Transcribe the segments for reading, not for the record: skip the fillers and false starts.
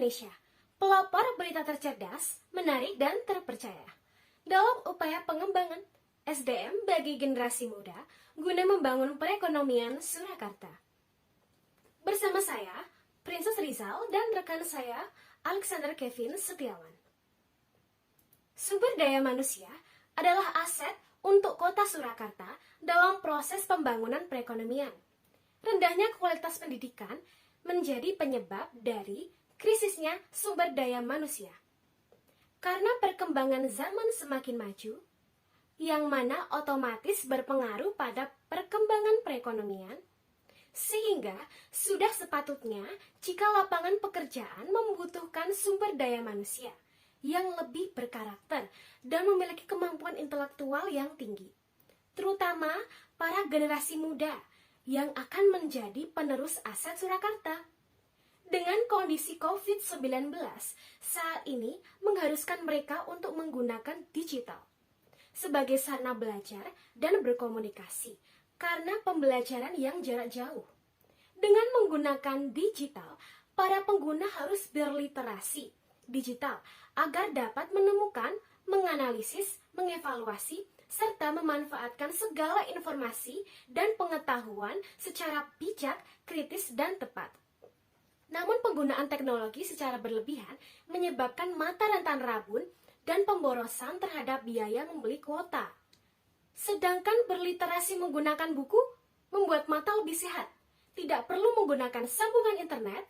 Indonesia, pelopor berita tercerdas, menarik, dan terpercaya. Dalam upaya pengembangan SDM bagi generasi muda, guna membangun perekonomian Surakarta. Bersama saya, Princess Rizal, dan rekan saya, Alexander Kevin Setiawan. Sumber daya manusia adalah aset untuk kota Surakarta dalam proses pembangunan perekonomian. Rendahnya kualitas pendidikan menjadi penyebab dari krisisnya sumber daya manusia. Karena perkembangan zaman semakin maju, yang mana otomatis berpengaruh pada perkembangan perekonomian, sehingga sudah sepatutnya jika lapangan pekerjaan membutuhkan sumber daya manusia yang lebih berkarakter dan memiliki kemampuan intelektual yang tinggi, terutama para generasi muda yang akan menjadi penerus aset Surakarta. Dengan kondisi COVID-19 saat ini mengharuskan mereka untuk menggunakan digital sebagai sarana belajar dan berkomunikasi karena pembelajaran yang jarak jauh. Dengan menggunakan digital, para pengguna harus berliterasi digital agar dapat menemukan, menganalisis, mengevaluasi, serta memanfaatkan segala informasi dan pengetahuan secara bijak, kritis, dan tepat. Namun penggunaan teknologi secara berlebihan menyebabkan mata rentan rabun dan pemborosan terhadap biaya membeli kuota. Sedangkan berliterasi menggunakan buku membuat mata lebih sehat, tidak perlu menggunakan sambungan internet,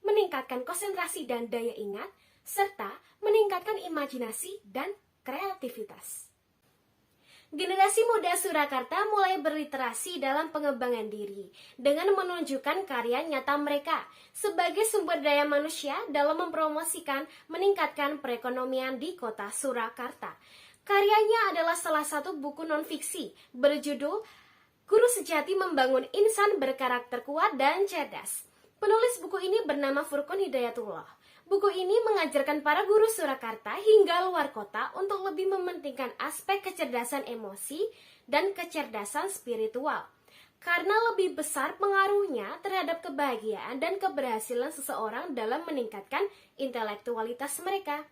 meningkatkan konsentrasi dan daya ingat, serta meningkatkan imajinasi dan kreativitas. Generasi muda Surakarta mulai berliterasi dalam pengembangan diri dengan menunjukkan karya nyata mereka sebagai sumber daya manusia dalam mempromosikan meningkatkan perekonomian di kota Surakarta. Karyanya adalah salah satu buku non-fiksi berjudul Guru Sejati Membangun Insan Berkarakter Kuat dan Cerdas. Penulis buku ini bernama Furqon Hidayatullah. Buku ini mengajarkan para guru Surakarta hingga luar kota untuk lebih mementingkan aspek kecerdasan emosi dan kecerdasan spiritual. Karena lebih besar pengaruhnya terhadap kebahagiaan dan keberhasilan seseorang dalam meningkatkan intelektualitas mereka.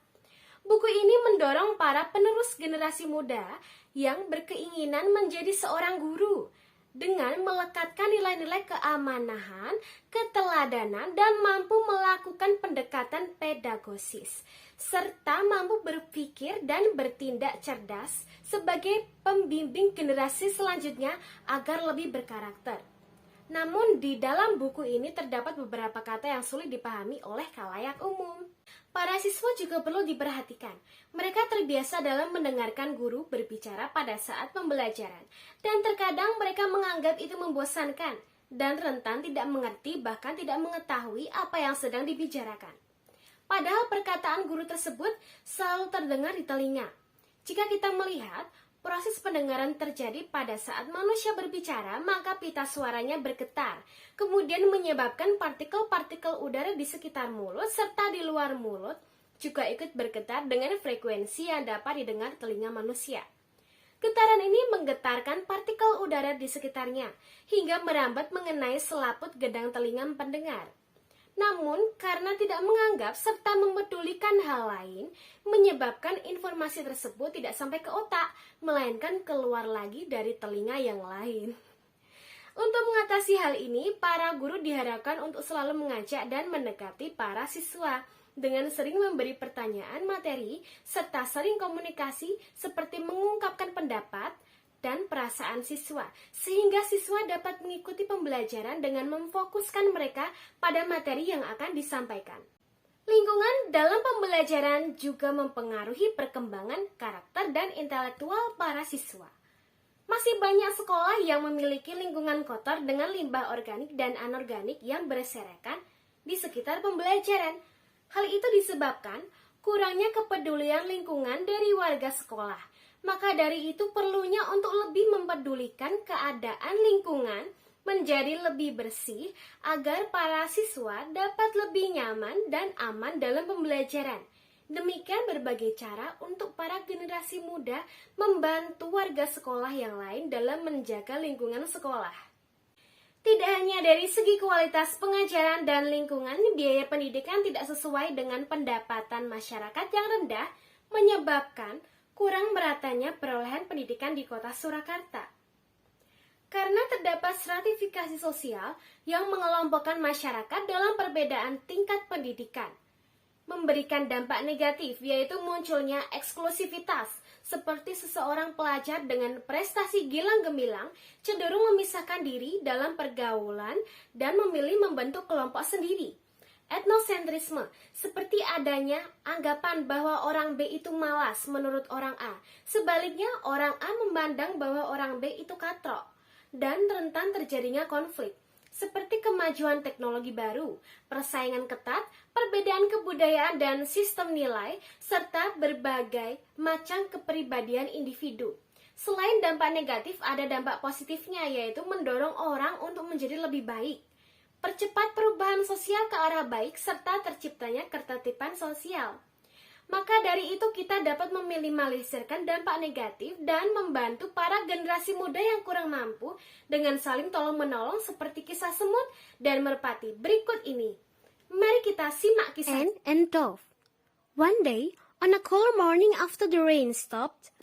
Buku ini mendorong para penerus generasi muda yang berkeinginan menjadi seorang guru dengan melekatkan nilai-nilai keamanahan, keteladanan, dan mampu melakukan pendekatan pedagosis, serta mampu berpikir dan bertindak cerdas sebagai pembimbing generasi selanjutnya agar lebih berkarakter. Namun di dalam buku ini terdapat beberapa kata yang sulit dipahami oleh khalayak umum. Para siswa juga perlu diperhatikan. Mereka terbiasa dalam mendengarkan guru berbicara pada saat pembelajaran, dan terkadang mereka menganggap itu membosankan dan rentan tidak mengerti bahkan tidak mengetahui apa yang sedang dibicarakan. Padahal perkataan guru tersebut selalu terdengar di telinga. Jika kita melihat proses pendengaran terjadi pada saat manusia berbicara, maka pita suaranya bergetar, kemudian menyebabkan partikel-partikel udara di sekitar mulut serta di luar mulut juga ikut bergetar dengan frekuensi yang dapat didengar telinga manusia. Getaran ini menggetarkan partikel udara di sekitarnya, hingga merambat mengenai selaput gedang telinga pendengar. Namun, karena tidak menganggap serta mempedulikan hal lain, menyebabkan informasi tersebut tidak sampai ke otak, melainkan keluar lagi dari telinga yang lain. Untuk mengatasi hal ini, para guru diharapkan untuk selalu mengajak dan mendekati para siswa dengan sering memberi pertanyaan materi, serta sering komunikasi seperti mengungkapkan pendapat dan perasaan siswa, sehingga siswa dapat mengikuti pembelajaran dengan memfokuskan mereka pada materi yang akan disampaikan. Lingkungan dalam pembelajaran juga mempengaruhi perkembangan karakter dan intelektual para siswa. Masih banyak sekolah yang memiliki lingkungan kotor dengan limbah organik dan anorganik yang berserakan di sekitar pembelajaran. Hal itu disebabkan kurangnya kepedulian lingkungan dari warga sekolah. Maka dari itu perlunya untuk lebih mempedulikan keadaan lingkungan menjadi lebih bersih agar para siswa dapat lebih nyaman dan aman dalam pembelajaran. Demikian berbagai cara untuk para generasi muda membantu warga sekolah yang lain dalam menjaga lingkungan sekolah. Tidak hanya dari segi kualitas pengajaran dan lingkungan, biaya pendidikan tidak sesuai dengan pendapatan masyarakat yang rendah, menyebabkan kurang meratanya perolehan pendidikan di kota Surakarta. Karena terdapat stratifikasi sosial yang mengelompokkan masyarakat dalam perbedaan tingkat pendidikan, memberikan dampak negatif, yaitu munculnya eksklusivitas, seperti seseorang pelajar dengan prestasi gilang gemilang cenderung memisahkan diri dalam pergaulan dan memilih membentuk kelompok sendiri. Etnosentrisme, seperti adanya anggapan bahwa orang B itu malas menurut orang A. Sebaliknya, orang A memandang bahwa orang B itu katrok, dan rentan terjadinya konflik. Seperti kemajuan teknologi baru, persaingan ketat, perbedaan kebudayaan dan sistem nilai, serta berbagai macam kepribadian individu. Selain dampak negatif, ada dampak positifnya, yaitu mendorong orang untuk menjadi lebih baik, percepat perubahan sosial ke arah baik, serta terciptanya ketertiban sosial. Maka dari itu kita dapat meminimalisirkan dampak negatif dan membantu para generasi muda yang kurang mampu dengan saling tolong-menolong seperti kisah semut dan merpati berikut ini. Mari kita simak kisah. Anne and Dove. One day, on a cool morning after the rain stopped,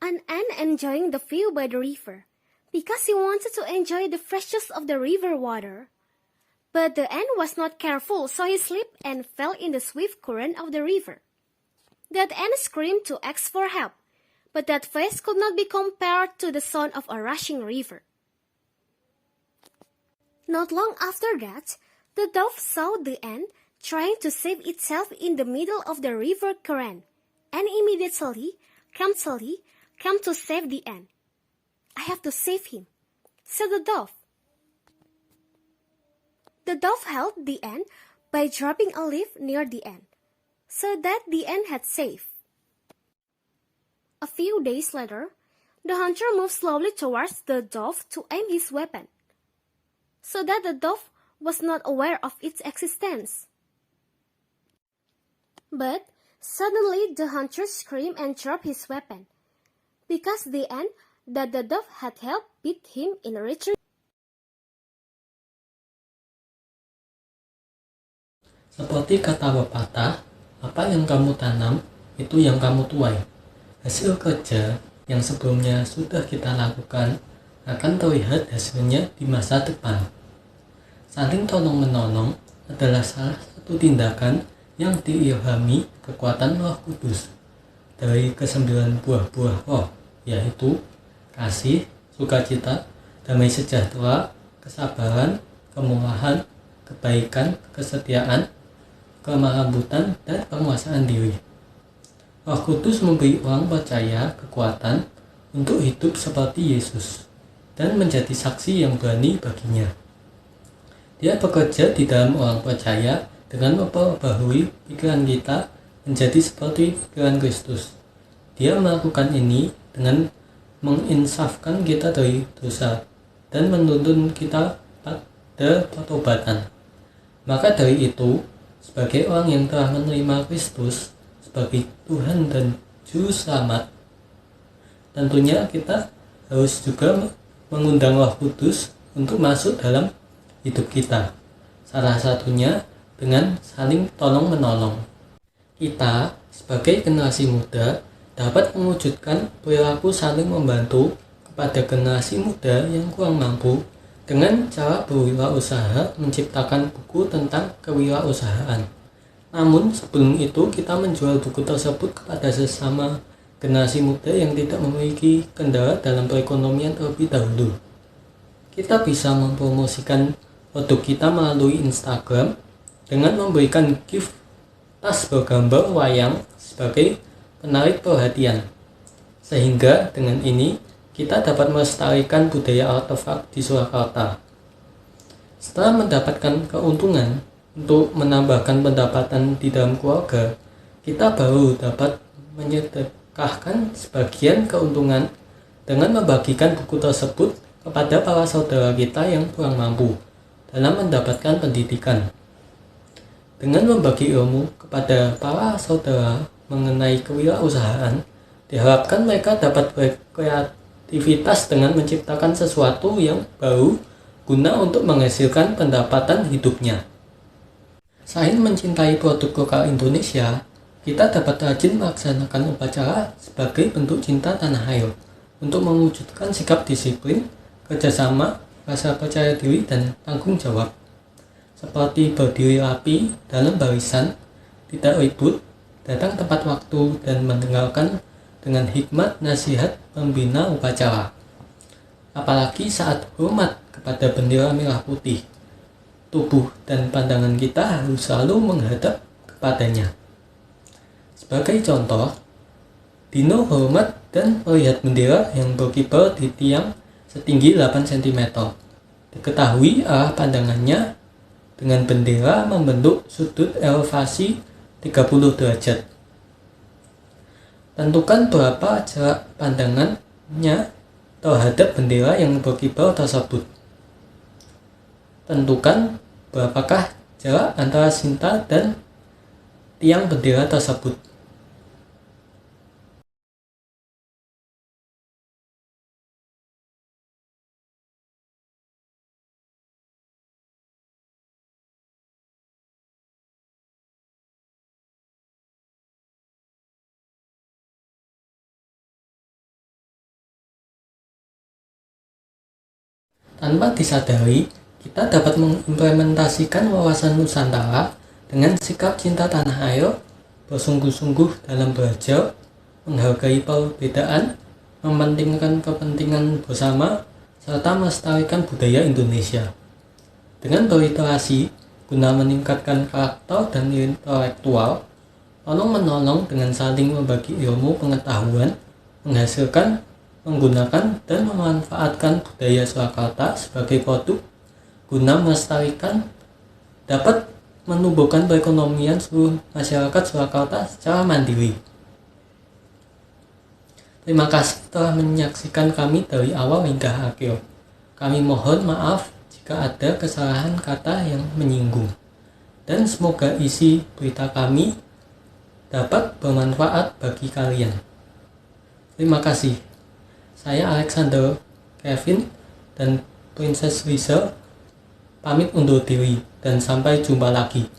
Anne enjoying the view by the river, because he wanted to enjoy the freshness of the river water. But the ant was not careful, so he slipped and fell in the swift current of the river. That ant screamed to ask for help, but that voice could not be compared to the sound of a rushing river. Not long after that, the dove saw the ant trying to save itself in the middle of the river current, and immediately came to save the ant. "I have to save him," said the dove. The dove helped the ant by dropping a leaf near the ant, so that the ant had safe. A few days later, the hunter moved slowly towards the dove to aim his weapon, so that the dove was not aware of its existence. But suddenly the hunter screamed and dropped his weapon, because the ant that the dove had helped beat him in retreat. Seperti kata pepatah, apa yang kamu tanam, itu yang kamu tuai. Hasil kerja yang sebelumnya sudah kita lakukan akan terlihat hasilnya di masa depan. Saling tolong-menolong adalah salah satu tindakan yang diilhami kekuatan Roh Kudus dari ke-9 buah roh, yaitu kasih, sukacita, damai sejahtera, kesabaran, kemurahan, kebaikan, kesetiaan, kelemah lembutan, dan penguasaan diri. Roh Kudus memberi orang percaya kekuatan untuk hidup seperti Yesus dan menjadi saksi yang berani baginya. Dia bekerja di dalam orang percaya dengan memperbaharui pikiran kita menjadi seperti pikiran Kristus. Dia melakukan ini dengan menginsafkan kita dari dosa dan menuntun kita pada pertobatan. Maka dari itu, sebagai orang yang telah menerima Kristus sebagai Tuhan dan Juru Selamat, tentunya kita harus juga mengundang Roh Kudus untuk masuk dalam hidup kita. Salah satunya dengan saling tolong-menolong. Kita sebagai generasi muda dapat mewujudkan perilaku saling membantu kepada generasi muda yang kurang mampu dengan cara berwirausaha menciptakan buku tentang kewirausahaan. Namun sebelum itu kita menjual buku tersebut kepada sesama generasi muda yang tidak memiliki kendala dalam perekonomian terlebih dahulu. Kita bisa mempromosikan produk kita melalui Instagram dengan memberikan gift tas bergambar wayang sebagai penarik perhatian. Sehingga dengan ini kita dapat melestarikan budaya artefak di Surakarta. Setelah mendapatkan keuntungan untuk menambahkan pendapatan di dalam keluarga, kita baru dapat menyedekahkan sebagian keuntungan dengan membagikan buku tersebut kepada para saudara kita yang kurang mampu dalam mendapatkan pendidikan. Dengan membagi ilmu kepada para saudara mengenai kewirausahaan, diharapkan mereka dapat berkreativitas dengan menciptakan sesuatu yang baru guna untuk menghasilkan pendapatan hidupnya. Selain mencintai produk lokal Indonesia, kita dapat rajin melaksanakan upacara sebagai bentuk cinta tanah air untuk mewujudkan sikap disiplin, kerjasama, rasa percaya diri, dan tanggung jawab. Seperti berdiri rapi dalam barisan, tidak ribut, datang tepat waktu, dan mendengarkan dengan hikmat nasihat pembina upacara. Apalagi saat hormat kepada bendera merah putih, tubuh dan pandangan kita harus selalu menghadap kepadanya. Sebagai contoh, dino hormat dan melihat bendera yang berkibar di tiang setinggi 8 cm. Diketahui arah pandangannya dengan bendera membentuk sudut elevasi 30 derajat. Tentukan berapa jarak pandangannya terhadap bendera yang berkibar tersebut. Tentukan berapakah jarak antara sinta dan tiang bendera tersebut. Tanpa disadari, kita dapat mengimplementasikan wawasan Nusantara dengan sikap cinta tanah air, bersungguh-sungguh dalam belajar, menghargai perbedaan, mementingkan kepentingan bersama, serta melestarikan budaya Indonesia. Dengan berliterasi, guna meningkatkan karakter dan intelektual, tolong-menolong dengan saling membagi ilmu pengetahuan, menghasilkan, menggunakan, dan memanfaatkan budaya Surakarta sebagai produk guna melestarikan, dapat menumbuhkan perekonomian seluruh masyarakat Surakarta secara mandiri. Terima kasih telah menyaksikan kami dari awal hingga akhir. Kami mohon maaf jika ada kesalahan kata yang menyinggung, dan semoga isi berita kami dapat bermanfaat bagi kalian. Terima kasih. Saya Alexander, Kevin, dan Princess Lisa pamit undur diri, dan sampai jumpa lagi.